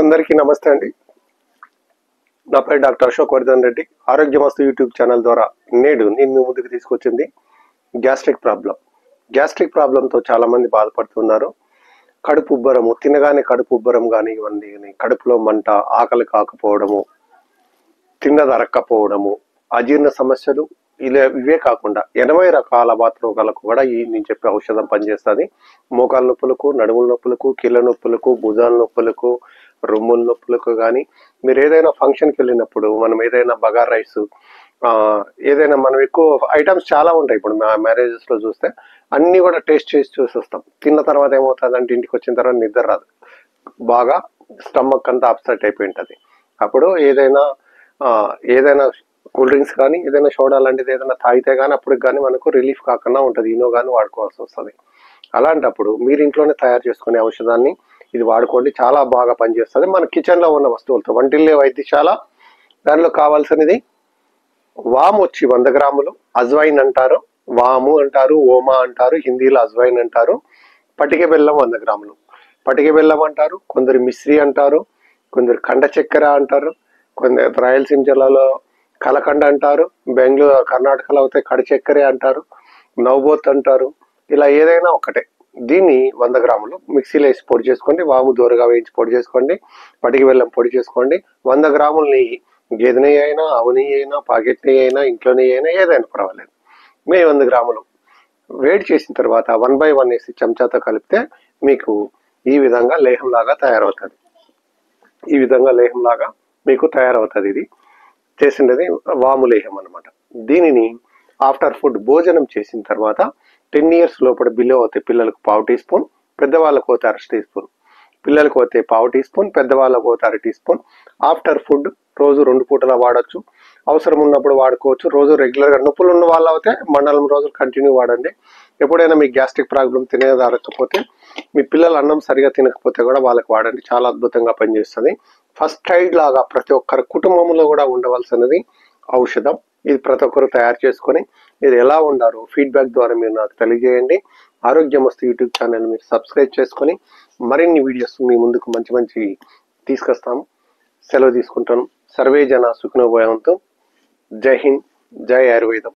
అందరికీ నమస్తే అండి. నా పేరు doctor Ashok Vardhan Reddy. Aarogyamastu YouTube channel ద్వారా నేను మీ ముందుకు తీసుకొచ్చింది గ్యాస్ట్రిక్ ప్రాబ్లం. గ్యాస్ట్రిక్ ప్రాబ్లంతో చాలా మంది బాధపడుతున్నారు. కడుపు ఉబ్బరము, తినగానే కడుపు ఉబ్బరం కానివ్వండి, కడుపులో మంట, ఆకలి కాకపోవడము, తిన్నది అరక్కపోవడము, అజీర్ణ సమస్యలు, ఇవే కాకుండా 80 రకాల వాత రోగాలకు కూడా ఈ నేను చెప్పే ఔషధం పనిచేస్తుంది. మోకాళ్ళ నొప్పులకు, నడుముల నొప్పులకు, కీళ్ళ నొప్పులకు, భుజాల నొప్పులకు, రొమ్ముల నొప్పులకు కానీ మీరు ఏదైనా ఫంక్షన్కి వెళ్ళినప్పుడు మనం ఏదైనా బగార్ రైస్, ఏదైనా మనం ఎక్కువ ఐటమ్స్ చాలా ఉంటాయి. ఇప్పుడు మ్యారేజెస్లో చూస్తే అన్నీ కూడా టేస్ట్ చేసి చూసి వస్తాం. తిన్న తర్వాత ఏమవుతుంది అంటే ఇంటికి వచ్చిన తర్వాత నిద్ర రాదు, బాగా స్టమక్ అంతా అప్సెట్ అయిపోయి ఉంటుంది. అప్పుడు ఏదైనా కూల్ డ్రింక్స్ కానీ ఏదైనా సోడా లాంటిది ఏదైనా తాగితే కానీ అప్పటికి కానీ మనకు రిలీఫ్ కాకుండా ఉంటుంది. ఇనో కానీ వాడుకోవాల్సి వస్తుంది. అలాంటప్పుడు మీరు ఇంట్లోనే తయారు చేసుకునే ఔషధాన్ని ఇది వాడుకోండి, చాలా బాగా పనిచేస్తుంది. మన కిచెన్లో ఉన్న వస్తువులతో. వంటిల్లే వైద్యశాల, దానిలో కావాల్సినది వాము వచ్చి 100 గ్రాములు, అజ్వైన్ అంటారు, వాము అంటారు, ఓమా అంటారు, హిందీలో అజ్వైన్ అంటారు, పటిక బెల్లం 100 గ్రాములు, పటిక బెల్లం అంటారు, కొందరు మిశ్రీ అంటారు, కొందరు కండ చక్కెర అంటారు, కొందరు రాయలసీమ జిల్లాలో కలకండ అంటారు, బెంగళూరు కర్ణాటకలో అయితే కడి చక్కెర అంటారు, నవ్బోత్ అంటారు. ఇలా ఏదైనా ఒకటే. దీన్ని 100 గ్రాములు మిక్సీలో వేసి పొడి చేసుకోండి, వాము దూరగా వేయించి పొడి చేసుకోండి, పటిక బెల్లం పొడి చేసుకోండి. 100 గ్రాముల నెయ్యి, గేదె నెయ్యి అయినా, ఆవు నెయ్యి అయినా, పాకెట్ నెయ్యి అయినా, ఇంట్లో నెయ్యి అయినా ఏదైనా పర్వాలేదు. మీ 100 గ్రాములు వేడి చేసిన తర్వాత 1/1 వేసి చెంచాతో కలిపితే మీకు ఈ విధంగా లేహంలాగా తయారవుతుంది. ఈ విధంగా లేహంలాగా మీకు తయారవుతుంది. ఇది చేసినది వాము లేహం అనమాట. దీనిని ఆఫ్టర్ ఫుడ్ భోజనం చేసిన తర్వాత 10 years లోపల బిలో అవుతే పిల్లలకు 1/2 టీ స్పూన్, పెద్దవాళ్ళకు అయితే 1/2 టీ స్పూన్, పిల్లలకు అయితే 1/2 టీ స్పూన్, పెద్దవాళ్ళకు అయితే 1/2 టీ స్పూన్. ఆఫ్టర్ ఫుడ్ రోజు 2 పూటలా వాడచ్చు. అవసరం ఉన్నప్పుడు వాడుకోవచ్చు. రోజు రెగ్యులర్గా నొప్పులు ఉన్న వాళ్ళు అయితే మండలం రోజులు కంటిన్యూ వాడండి. ఎప్పుడైనా మీ గ్యాస్ట్రిక్ ప్రాబ్లం తినేది అరగకపోతే, మీ పిల్లలు అన్నం సరిగా తినకపోతే కూడా వాళ్ళకి వాడండి, చాలా అద్భుతంగా పనిచేస్తుంది. ఫస్ట్ ఎయిడ్ లాగా ప్రతి ఒక్కరి కుటుంబంలో కూడా ఉండవలసినది ఔషధం. ఇది ప్రతి ఒక్కరు తయారు చేసుకొని మీరు ఎలా ఉండారో ఫీడ్బ్యాక్ ద్వారా మీరు నాకు తెలియజేయండి. ఆరోగ్యమస్తు యూట్యూబ్ ఛానల్ మీరు సబ్స్క్రైబ్ చేసుకొని మరిన్ని వీడియోస్ మీ ముందుకు మంచి తీసుకొస్తాము. సెలవు తీసుకుంటాను. సర్వే జన సుఖినో భవంతు. జై హింద్, జై ఆయుర్వేదం.